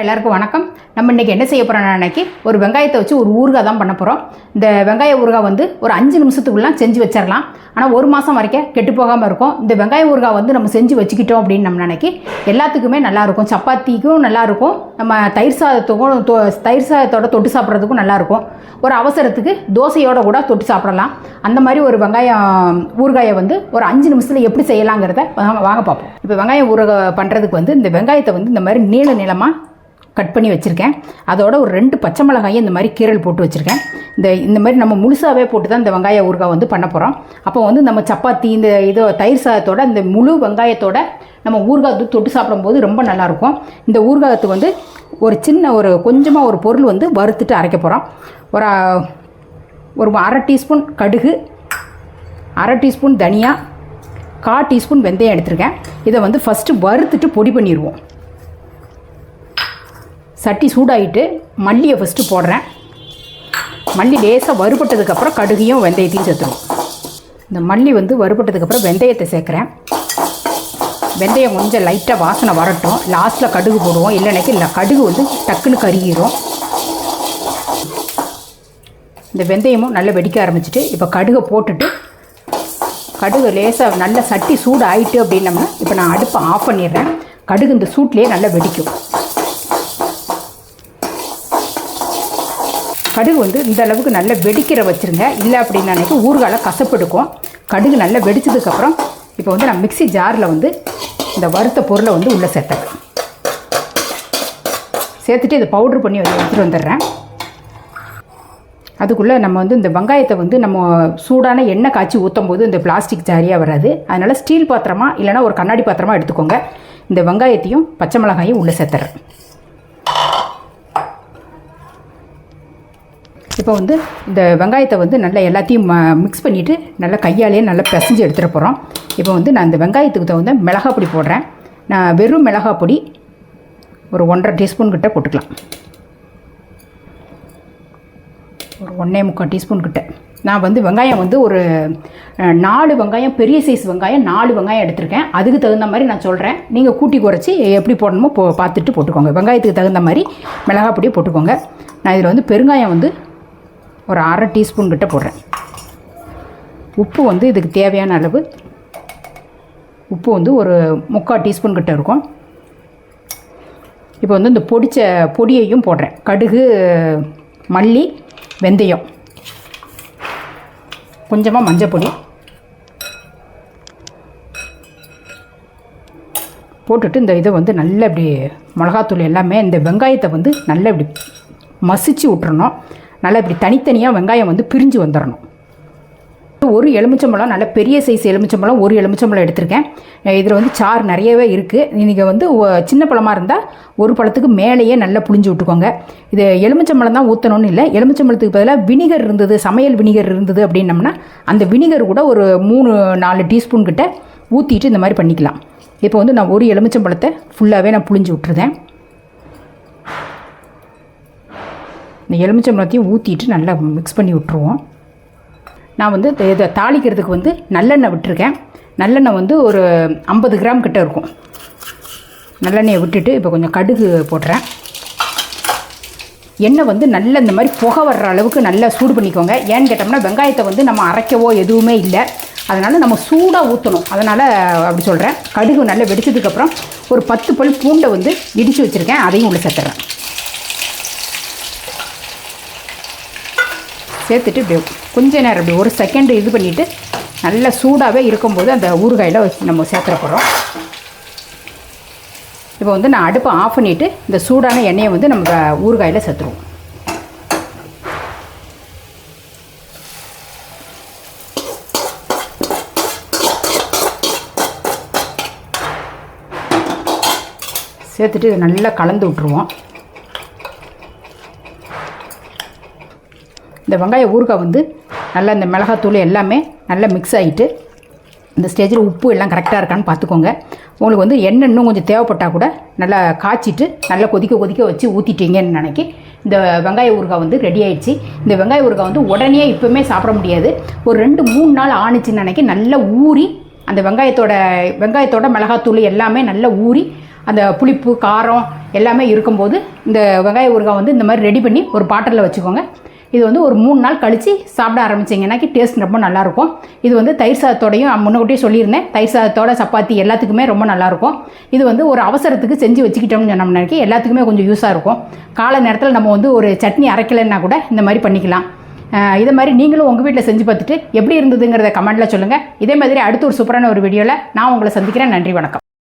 எல்லாருக்கும் வணக்கம். நம்ம இன்றைக்கி என்ன செய்ய போகிறோம்? அன்றைக்கி ஒரு வெங்காயத்தை வச்சு ஒரு ஊறுகாய் தான் பண்ண போகிறோம். இந்த வெங்காய ஊறுகாய் வந்து ஒரு 5 நிமிஷத்துக்குள்ளே செஞ்சு வச்சிடலாம். ஆனால் 1 மாதம் வரைக்கும் கெட்டு போகாமல் இருக்கும். இந்த வெங்காய ஊறுகாய் வந்து நம்ம செஞ்சு வச்சுக்கிட்டோம் அப்படின்னு நம்ம நினைக்கி எல்லாத்துக்குமே நல்லாயிருக்கும். சப்பாத்திக்கும் நல்லாயிருக்கும், நம்ம தயிர் சாதத்தோட தொட்டு சாப்பிட்றதுக்கும் நல்லாயிருக்கும். ஒரு அவசரத்துக்கு தோசையோட கூட தொட்டு சாப்பிடலாம். அந்த மாதிரி ஒரு வெங்காயம் ஊறுகாயை வந்து ஒரு 5 நிமிஷத்தில் எப்படி செய்யலாங்கிறத வாங்க பார்ப்போம். இப்போ வெங்காயம் ஊறுகாய் பண்ணுறதுக்கு வந்து இந்த வெங்காயத்தை வந்து இந்த மாதிரி நீளமாக கட் பண்ணி வச்சுருக்கேன். அதோட ஒரு 2 பச்சை மிளகாயும் இந்த மாதிரி கீரல் போட்டு வச்சுருக்கேன். இந்த மாதிரி நம்ம முழுசாகவே போட்டு தான் இந்த வெங்காய ஊறுகாய் வந்து பண்ண போகிறோம். அப்போ வந்து நம்ம சப்பாத்தி தயிர் சாதத்தோட இந்த முழு வெங்காயத்தோட நம்ம ஊறுகாய் தொட்டு சாப்பிடும்போது ரொம்ப நல்லாயிருக்கும். இந்த ஊறுகாயத்துக்கு வந்து ஒரு கொஞ்சமாக ஒரு பொருள் வந்து வறுத்துட்டு அரைக்க போகிறோம். ஒரு 1/2 டீஸ்பூன் கடுகு, 1/2 டீஸ்பூன் தனியா, 1/4 டீஸ்பூன் வெந்தயம் எடுத்திருக்கேன். இதை வந்து ஃபஸ்ட்டு வறுத்துட்டு பொடி பண்ணிடுவோம். சட்டி சூடாகிட்டு மல்லியை ஃபஸ்ட்டு போடுறேன். மல்லி லேசாக வறுபட்டதுக்கப்புறம் கடுகையும் வெந்தயத்தையும் சேர்த்துருவோம். இந்த மல்லி வந்து வறுபட்டதுக்கப்புறம் வெந்தயத்தை சேர்க்குறேன். வெந்தயம் கொஞ்சம் லைட்டாக வாசனை வரட்டும். லாஸ்ட்டில் கடுகு போடுவோம். இல்லை கடுகு வந்து டக்குன்னு கருகிரும். இந்த வெந்தயமும் நல்லா வெடிக்க ஆரம்பிச்சிட்டு இப்போ கடுகை போட்டுட்டு கடுகு லேசாக நல்ல சட்டி சூடு ஆகிட்டு அப்படின்னம்னா இப்போ நான் அடுப்பை ஆஃப் பண்ணிடுறேன். கடுகு இந்த சூட்லேயே நல்லா வெடிக்கும். கடுகு வந்து இந்த அளவுக்கு நல்லா வெடிக்கிற வச்சுருங்க. இல்லை அப்படின்னு நினைக்க ஊறுகாயில் கசப்பெடுக்கும். கடுகு நல்லா வெடிச்சதுக்கப்புறம் இப்போ வந்து நான் மிக்ஸி ஜாரில் வந்து இந்த வறுத்த பொருளை வந்து உள்ளே சேர்த்துட்டு இதை பவுட்ரு பண்ணி எடுத்துகிட்டு வந்துடுறேன். அதுக்குள்ளே நம்ம வந்து இந்த வெங்காயத்தை வந்து நம்ம சூடான எண்ணெய் காய்ச்சி ஊற்றும் போது இந்த பிளாஸ்டிக் ஜாரியாக வராது. அதனால் ஸ்டீல் பாத்திரமா இல்லைனா ஒரு கண்ணாடி பாத்திரமா எடுத்துக்கோங்க. இந்த வெங்காயத்தையும் பச்சை மிளகாயும் உள்ளே சேர்த்துறேன். இப்போ வந்து இந்த வெங்காயத்தை வந்து நல்லா எல்லாத்தையும் மிக்ஸ் பண்ணிவிட்டு நல்லா கையாலேயே நல்லா பிசைஞ்சு எடுத்துகிட்டு போகிறோம். இப்போ வந்து நான் இந்த வெங்காயத்துக்கு தகுந்த மிளகாய் பொடி போடுறேன். நான் வெறும் மிளகாய் பொடி ஒரு 1.5 டீஸ்பூன் கிட்ட போட்டுக்கலாம். ஒரு 1.25 டீஸ்பூன் கிட்ட. நான் வந்து வெங்காயம் வந்து ஒரு 4 வெங்காயம், பெரிய சைஸ் வெங்காயம் 4 வெங்காயம் எடுத்திருக்கேன். அதுக்கு தகுந்த மாதிரி நான் சொல்கிறேன். நீங்கள் கூட்டி குறைச்சி எப்படி போடணுமோ பார்த்துட்டு போட்டுக்கோங்க. வெங்காயத்துக்கு தகுந்த மாதிரி மிளகாய் பொடியை போட்டுக்கோங்க. நான் இதில் வந்து பெருங்காயம் வந்து ஒரு 1/2 டீஸ்பூன் கிட்ட போடுறேன். உப்பு வந்து இதுக்கு தேவையான அளவு உப்பு வந்து ஒரு 3/4 டீஸ்பூன் கிட்ட இருக்கும். இப்போ வந்து இந்த பொடியையும் போடுறேன். கடுகு, மல்லி, வெந்தயம், கொஞ்சமாக மஞ்சள் பொடி போட்டுட்டு இந்த இதை வந்து நல்லா இப்படி மிளகாத்தூள் எல்லாமே இந்த வெங்காயத்தை வந்து நல்லா இப்படி மசிச்சு விட்டுறணும். நல்லா இப்படி தனித்தனியாக வெங்காயம் வந்து பிரிஞ்சு வந்துடணும். ஒரு எலுமிச்சம்பழம், நல்ல பெரிய சைஸ் எலுமிச்சம்பழம், ஒரு எலுமிச்சம்பழம் எடுத்திருக்கேன். இதில் வந்து சாறு நிறையவே இருக்குது. நீங்கள் வந்து சின்ன பழமாக இருந்தால் ஒரு பழத்துக்கு மேலேயே நல்லா புளிஞ்சு விட்டுக்கோங்க. இது எலுமிச்சம்பழம் தான் ஊற்றணும்னு இல்லை. எலுமிச்சம்பழத்துக்கு பதிலாக வினிகர் இருந்தது, சமையல் வினிகர் இருந்தது அப்படின்னம்னா அந்த வினிகர் கூட ஒரு 3-4 டீஸ்பூன் கிட்ட ஊற்றிட்டு இந்த மாதிரி பண்ணிக்கலாம். இப்போ வந்து நான் ஒரு எலுமிச்சம்பழத்தை ஃபுல்லாகவே நான் புளிஞ்சு விட்டுருதேன். இந்த எலுமிச்சம்பழத்தையும் ஊற்றிட்டு நல்லா மிக்ஸ் பண்ணி விட்டுருவோம். நான் வந்து இதை தாளிக்கிறதுக்கு வந்து நல்லெண்ணெய் விட்டுருக்கேன். நல்லெண்ணெய் வந்து ஒரு 50 கிராம் கிட்ட இருக்கும். நல்லெண்ணெயை விட்டுட்டு இப்போ கொஞ்சம் கடுகு போடுறேன். எண்ணெய் வந்து நல்லா இந்த மாதிரி புகை வர்ற அளவுக்கு நல்லா சூடு பண்ணிக்கோங்க. ஏன்னு கேட்டோம்னா வெங்காயத்தை வந்து நம்ம அரைக்கவோ எதுவுமே இல்லை. அதனால் நம்ம சூடாக ஊற்றணும். அதனால் அப்படி சொல்கிறேன். கடுகு நல்லா வெடிச்சதுக்கப்புறம் ஒரு 10 பல் பூண்டை வந்து இடித்து வச்சுருக்கேன். அதையும் உள்ளே சேர்த்துறேன். சேர்த்துட்டு இப்படி கொஞ்ச நேரம் இப்படி ஒரு செகண்ட் இது பண்ணிவிட்டு நல்லா சூடாகவே இருக்கும்போது அந்த ஊறுகாயில் நம்ம சேர்த்துற போகிறோம். இப்போ வந்து நான் அடுப்பை ஆஃப் பண்ணிவிட்டு இந்த சூடான எண்ணெயை வந்து நம்ம ஊறுகாயில் சேர்த்துருவோம். சேர்த்துட்டு நல்லா கலந்து விட்டுருவோம். இந்த வெங்காய ஊறுகாய் வந்து நல்லா இந்த மிளகாத்தூள் எல்லாமே நல்லா மிக்ஸ் ஆகிட்டு இந்த ஸ்டேஜில் உப்பு எல்லாம் கரெக்டாக இருக்கான்னு பார்த்துக்கோங்க. உங்களுக்கு வந்து எண்ணெய் இன்னும் கொஞ்சம் தேவைப்பட்டால் கூட நல்லா காய்ச்சிட்டு நல்லா கொதிக்க வச்சு ஊற்றிட்டீங்கன்னு நினைக்கி இந்த வெங்காய ஊறுகாய் வந்து ரெடி ஆகிடுச்சு. இந்த வெங்காய ஊறுகாய் வந்து உடனே இப்போவுமே சாப்பிட முடியாது. ஒரு 2-3 நாள் ஆணிச்சுன்னு நினைக்கி நல்லா ஊறி அந்த வெங்காயத்தோட மிளகாத்தூள் எல்லாமே நல்லா ஊறி அந்த புளிப்பு காரம் எல்லாமே இருக்கும்போது இந்த வெங்காய ஊறுகாய் வந்து இந்த மாதிரி ரெடி பண்ணி ஒரு பாட்டிலில் வச்சுக்கோங்க. இது வந்து ஒரு 3 நாள் கழித்து சாப்பிட ஆரம்பிச்சிங்கன்னாக்கி டேஸ்ட் ரொம்ப நல்லாயிருக்கும். இது வந்து தயிர் சாதத்தோடையும் முன்னக்கூட்டியே சொல்லியிருந்தேன், தயிர் சாதத்தோட சப்பாத்தி எல்லாத்துக்குமே ரொம்ப நல்லாயிருக்கும். இது வந்து ஒரு அவசரத்துக்கு செஞ்சு வச்சுக்கிட்டோம்னு சொன்னோம்னாக்கி எல்லாத்துக்குமே கொஞ்சம் யூஸாக இருக்கும். காலை நேரத்தில் நம்ம வந்து ஒரு சட்னி அரைக்கலைன்னா கூட இந்த மாதிரி பண்ணிக்கலாம். இதை மாதிரி நீங்களும் உங்கள் வீட்டில் செஞ்சு பார்த்துட்டு எப்படி இருந்ததுங்கிறத கமெண்ட்டில் சொல்லுங்கள். இதே மாதிரி அடுத்த ஒரு சூப்பரான ஒரு வீடியோவில் நான் உங்களை சந்திக்கிறேன். நன்றி, வணக்கம்.